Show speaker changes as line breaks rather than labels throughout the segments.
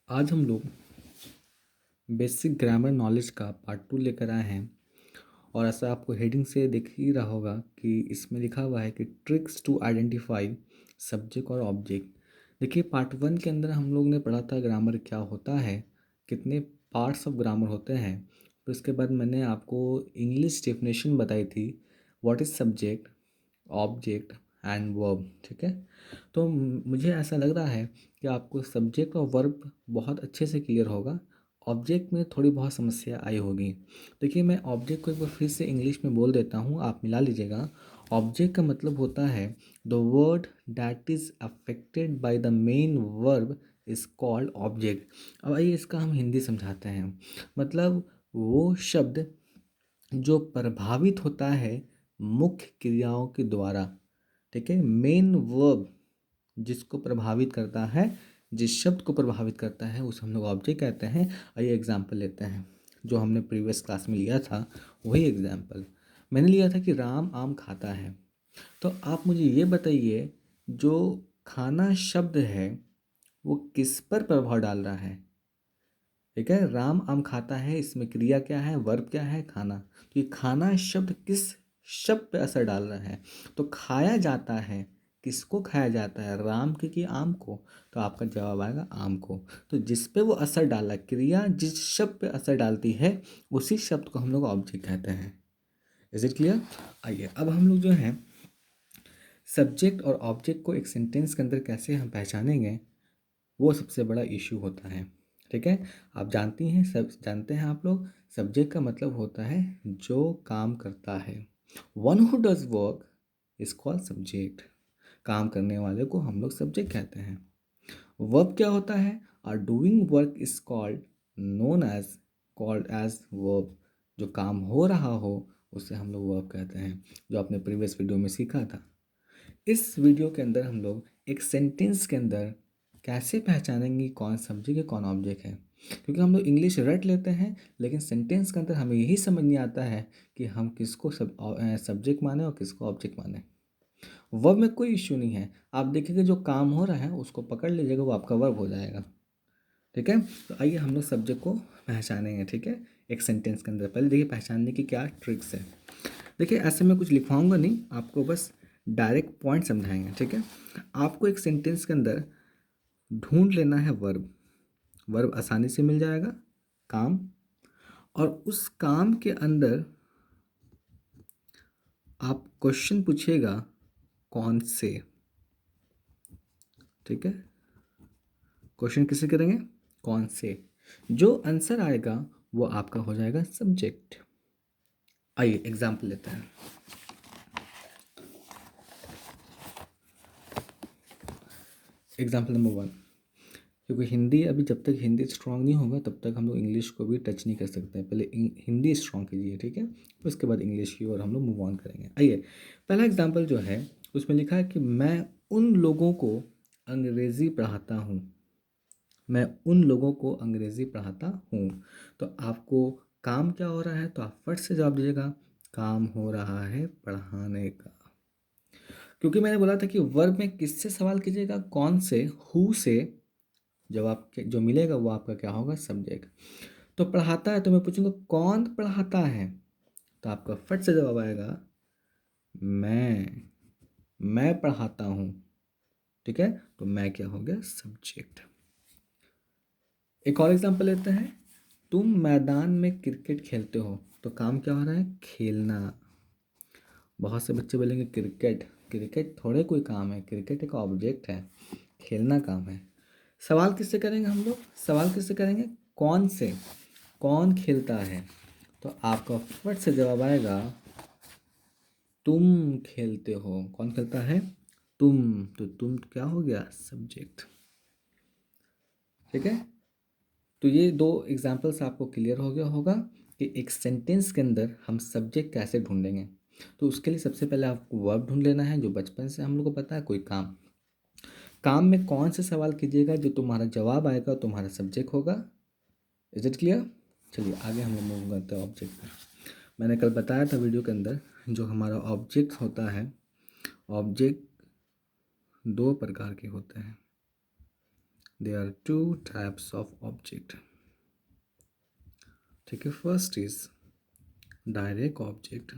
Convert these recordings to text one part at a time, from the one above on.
आज हम लोग बेसिक ग्रामर नॉलेज का पार्ट 2 लेकर आए हैं। और ऐसा आपको हेडिंग से दिख ही रहा होगा कि इसमें लिखा हुआ है कि ट्रिक्स टू आइडेंटिफाई सब्जेक्ट और ऑब्जेक्ट। देखिए, पार्ट 1 के अंदर हम लोग ने पढ़ा था ग्रामर क्या होता है, कितने पार्ट्स ऑफ ग्रामर होते हैं। फिर उसके बाद मैंने आपको इंग्लिश डेफिनेशन बताई थी, what is subject, object and verb. ठीक है, तो मुझे ऐसा लग रहा है कि आपको सब्जेक्ट और वर्ब बहुत अच्छे से क्लियर होगा। ऑब्जेक्ट में थोड़ी बहुत समस्या आई होगी। देखिए, मैं ऑब्जेक्ट को एक बार फिर से इंग्लिश में बोल देता हूँ, आप मिला लीजिएगा। ऑब्जेक्ट का मतलब होता है the word that is affected by the main verb is called object. अब आइए इसका हम हिंदी समझाते हैं। मतलब वो शब्द जो प्रभावित होता है मुख्य क्रियाओं के द्वारा। ठीक है, मेन वर्ब जिसको प्रभावित करता है, जिस शब्द को प्रभावित करता है उसे हम लोग ऑब्जेक्ट कहते हैं। आइए एग्जाम्पल लेते हैं, जो हमने प्रीवियस क्लास में लिया था वही एग्जाम्पल मैंने लिया था कि राम आम खाता है। तो आप मुझे ये बताइए, जो खाना शब्द है वो किस पर प्रभाव डाल रहा है। ठीक है, राम आम खाता है, इसमें क्रिया क्या है, वर्ब क्या है, खाना। तो ये खाना शब्द किस शब्द पे असर डाल रहा है। तो खाया जाता है, किसको खाया जाता है, राम के कि आम को। तो आपका जवाब आएगा आम को। तो जिस पे वो असर डाला, क्रिया जिस शब्द पे असर डालती है उसी शब्द को हम लोग ऑब्जेक्ट कहते हैं। Is it clear? आइए अब हम लोग जो है सब्जेक्ट और ऑब्जेक्ट को एक सेंटेंस के अंदर कैसे हम पहचानेंगे, वो सबसे बड़ा इशू होता है। ठीक है, आप जानती हैं, सब जानते हैं आप लोग, सब्जेक्ट का मतलब होता है जो काम करता है। One who does work is called subject. काम करने वाले को हम लोग सब्जेक्ट कहते हैं। वर्ब क्या होता है, are doing work is called known as called as verb. जो काम हो रहा हो उसे हम लोग वर्ब कहते हैं, जो आपने प्रीवियस वीडियो में सीखा था। इस वीडियो के अंदर हम लोग एक सेंटेंस के अंदर कैसे पहचानेंगे कौन सब्जेक्ट है कौन ऑब्जेक्ट है। क्योंकि हम लोग इंग्लिश रट लेते हैं, लेकिन सेंटेंस के अंदर हमें यही समझ नहीं आता है कि हम किसको सब्जेक्ट माने और किसको ऑब्जेक्ट माने। वर्ब में कोई इश्यू नहीं है, आप देखेंगे जो काम हो रहा है उसको पकड़ लीजिएगा, वो आपका वर्ब हो जाएगा। ठीक है, तो आइए हम लोग सब्जेक्ट को पहचानेंगे। ठीक है, एक सेंटेंस के अंदर पहले देखिए पहचानने की क्या ट्रिक्स है। देखिए, ऐसे मैं कुछ लिखवाऊंगा नहीं, आपको बस डायरेक्ट पॉइंट समझाएंगे। ठीक है, आपको एक सेंटेंस के अंदर ढूंढ लेना है वर्ब। वर्ब आसानी से मिल जाएगा, काम। और उस काम के अंदर आप क्वेश्चन पूछिएगा कौन से। ठीक है, क्वेश्चन किसे करेंगे, कौन से। जो आंसर आएगा वो आपका हो जाएगा सब्जेक्ट। आइए एग्जाम्पल लेते हैं। एग्जाम्पल नंबर 1, क्योंकि हिंदी अभी जब तक हिंदी स्ट्रांग नहीं होगा तब तक हम लोग इंग्लिश को भी टच नहीं कर सकते हैं। पहले हिंदी स्ट्रांग कीजिए, ठीक है, उसके बाद इंग्लिश की और हम लोग मूव ऑन करेंगे। आइए, पहला एग्जांपल जो है उसमें लिखा है कि मैं उन लोगों को अंग्रेज़ी पढ़ाता हूँ। मैं उन लोगों को अंग्रेज़ी पढ़ाता हूँ। तो आपको काम क्या हो रहा है, तो आप फट से जवाब दीजिएगा, काम हो रहा है पढ़ाने का। क्योंकि मैंने बोला था कि वर्ब में किससे सवाल कीजिएगा, कौन से, हु से। जवाब जो मिलेगा वो आपका क्या होगा, सब्जेक्ट। तो पढ़ाता है तो मैं पूछूंगा कौन पढ़ाता है, तो आपका फट से जवाब आएगा मैं पढ़ाता हूँ। ठीक है, तो मैं क्या हो गया, सब्जेक्ट। एक और एग्जांपल लेते हैं, तुम मैदान में क्रिकेट खेलते हो। तो काम क्या हो रहा है, खेलना। बहुत से बच्चे बोलेंगे क्रिकेट, क्रिकेट थोड़े कोई काम है, क्रिकेट एक ऑब्जेक्ट है, खेलना काम है। सवाल किससे करेंगे हम लोग, सवाल किससे करेंगे, कौन से, कौन खेलता है। तो आपका फट से जवाब आएगा तुम खेलते हो। कौन खेलता है, तुम। तो तुम क्या हो गया, सब्जेक्ट। ठीक है, तो ये दो एग्जाम्पल्स आपको क्लियर हो गया होगा कि एक सेंटेंस के अंदर हम सब्जेक्ट कैसे ढूंढेंगे। तो उसके लिए सबसे पहले आपको वर्ब ढूंढ लेना है, जो बचपन से हम लोग को पता है, कोई काम। काम में कौन से सवाल कीजिएगा, जो तुम्हारा जवाब आएगा तुम्हारा सब्जेक्ट होगा। Is it clear? चलिए आगे हम लोग मूव करते हैं ऑब्जेक्ट पर। मैंने कल बताया था वीडियो के अंदर, जो हमारा ऑब्जेक्ट होता है, ऑब्जेक्ट दो प्रकार के होते हैं। there are two types of object. ठीक है, first is direct object,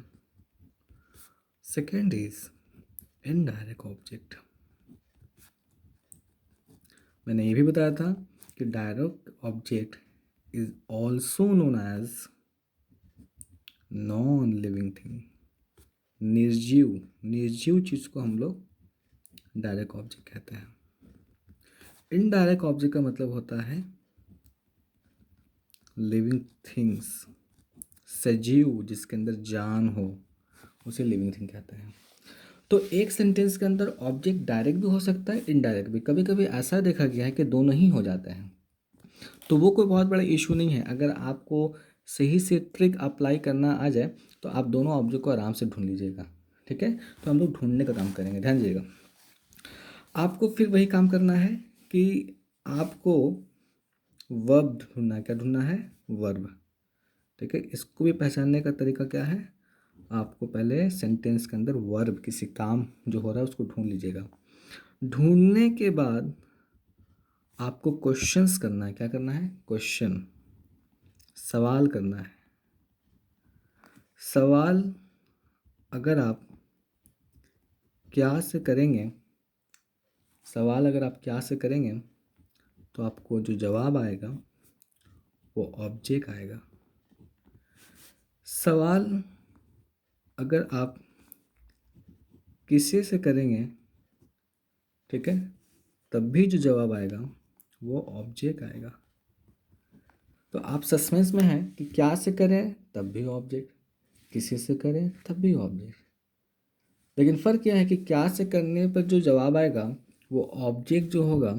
second is indirect object. मैंने ये भी बताया था कि direct object is also known as non living thing. निर्जीव चीज़ को हम लोग डायरेक्ट ऑब्जेक्ट कहते हैं। इनडायरेक्ट ऑब्जेक्ट का मतलब होता है लिविंग थिंग्स, सजीव जिसके अंदर जान हो उसे लिविंग थिंग कहते हैं। तो एक सेंटेंस के अंदर ऑब्जेक्ट डायरेक्ट भी हो सकता है, इनडायरेक्ट भी। कभी कभी ऐसा देखा गया है कि दोनों ही हो जाते हैं, तो वो कोई बहुत बड़ा इशू नहीं है। अगर आपको सही से ट्रिक अप्लाई करना आ जाए तो आप दोनों ऑब्जेक्ट को आराम से ढूंढ लीजिएगा। ठीक है, तो हम लोग ढूंढने का काम करेंगे, ध्यान दीजिएगा। आपको फिर वही काम करना है कि आपको वर्ब ढूंढना है। क्या ढूंढना है? वर्ब। ठीक है, इसको भी पहचानने का तरीका क्या है? आपको पहले सेंटेंस के अंदर वर्ब, किसी काम जो हो रहा है उसको ढूंढ लीजिएगा। ढूंढने के बाद आपको क्वेश्चंस करना है। क्या करना है? क्वेश्चन, सवाल करना है। सवाल अगर आप क्या से करेंगे, सवाल अगर आप क्या से करेंगे तो आपको जो जवाब आएगा वो ऑब्जेक्ट आएगा। सवाल अगर आप किसी से करेंगे, ठीक है, तब भी जो जवाब आएगा वो ऑब्जेक्ट आएगा। तो आप सस्पेंस में हैं कि क्या से करें तब भी ऑब्जेक्ट, किसी से करें तब भी ऑब्जेक्ट। लेकिन फ़र्क यह है कि क्या से करने पर जो जवाब आएगा वो ऑब्जेक्ट जो होगा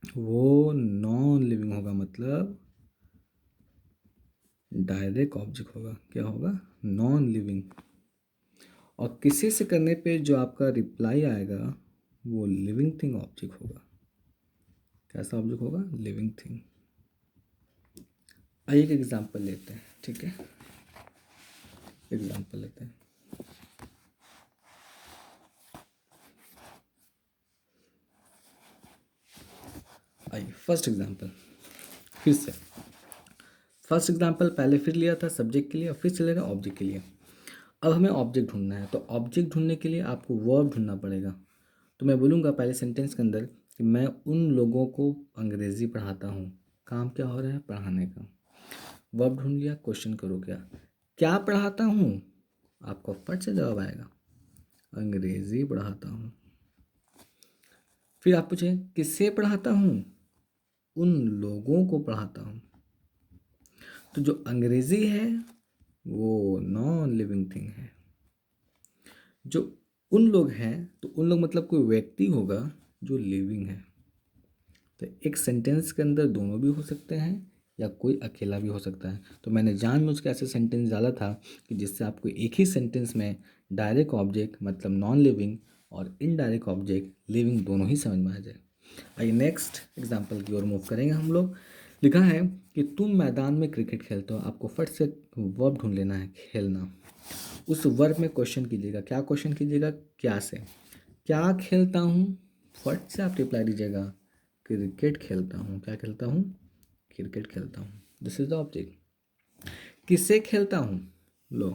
वो नॉन लिविंग होगा, मतलब डायरेक्ट ऑब्जेक्ट होगा। क्या होगा? Non living. और किसी से करने पे जो आपका रिप्लाई आएगा वो लिविंग थिंग ऑब्जेक्ट होगा। कैसा ऑब्जेक्ट होगा? Living thing. आइए एक एग्जांपल लेते हैं। ठीक है, एग्जांपल लेते हैं। आइए फर्स्ट एग्जांपल, फिर से फर्स्ट एग्जांपल पहले फिर लिया था सब्जेक्ट के लिए, और फिर से ले रहे हैं ऑब्जेक्ट के लिए। अब हमें ऑब्जेक्ट ढूंढना है, तो ऑब्जेक्ट ढूंढने के लिए आपको वर्ब ढूंढना पड़ेगा। तो मैं बोलूँगा पहले सेंटेंस के अंदर कि मैं उन लोगों को अंग्रेज़ी पढ़ाता हूँ। काम क्या हो रहा है? पढ़ाने का। वर्ब ढूंढ लिया, क्वेश्चन करो क्या पढ़ाता हूँ? आपको फट से जवाब आएगा, अंग्रेज़ी पढ़ाता हूँ। फिर आप पूछें किससे पढ़ाता हूँ? उन लोगों को पढ़ाता हूँ। तो जो अंग्रेज़ी है वो नॉन लिविंग थिंग है। जो उन लोग हैं, तो उन लोग मतलब कोई व्यक्ति होगा जो लिविंग है। तो एक सेंटेंस के अंदर दोनों भी हो सकते हैं या कोई अकेला भी हो सकता है। तो मैंने जानबूझ के ऐसे सेंटेंस डाला था कि जिससे आपको एक ही सेंटेंस में डायरेक्ट ऑब्जेक्ट मतलब नॉन लिविंग और इनडायरेक्ट ऑब्जेक्ट लिविंग दोनों ही समझ में आ जाए। आइए नेक्स्ट एग्जांपल की ओर मूव करेंगे हम लोग। लिखा है कि तुम मैदान में क्रिकेट खेलते हो। आपको फट से वर्ब ढूंढ लेना है, खेलना। उस वर्ब में क्वेश्चन कीजिएगा। क्या क्वेश्चन कीजिएगा? क्या से। क्या खेलता हूँ? फट से आप रिप्लाई दीजिएगा, क्रिकेट खेलता हूँ। क्या खेलता हूँ? क्रिकेट खेलता हूँ। This is the object. किससे खेलता हूँ? लो,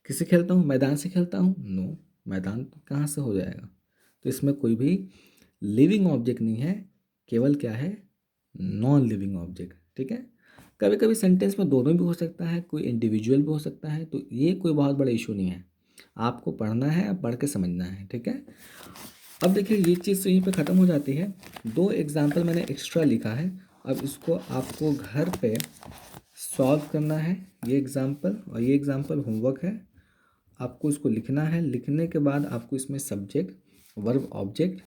किससे खेलता हूँ? मैदान से खेलता हूँ? नो, मैदान कहाँ से हो जाएगा? तो इसमें कोई भी लिविंग ऑब्जेक्ट नहीं है, केवल क्या है? Non living object. ठीक है, कभी कभी सेंटेंस में दोनों भी हो सकता है, कोई इंडिविजुअल भी हो सकता है, तो ये कोई बहुत बड़ा इशू नहीं है। आपको पढ़ना है, पढ़ के समझना है। ठीक है, अब देखिए ये चीज़ तो यहीं पे ख़त्म हो जाती है। दो एग्जाम्पल मैंने एक्स्ट्रा लिखा है, अब इसको आपको घर पे सॉल्व करना है। ये एग्जाम्पल और ये एग्जाम्पल होमवर्क है, आपको इसको लिखना है। लिखने के बाद आपको इसमें सब्जेक्ट, वर्ब, ऑब्जेक्ट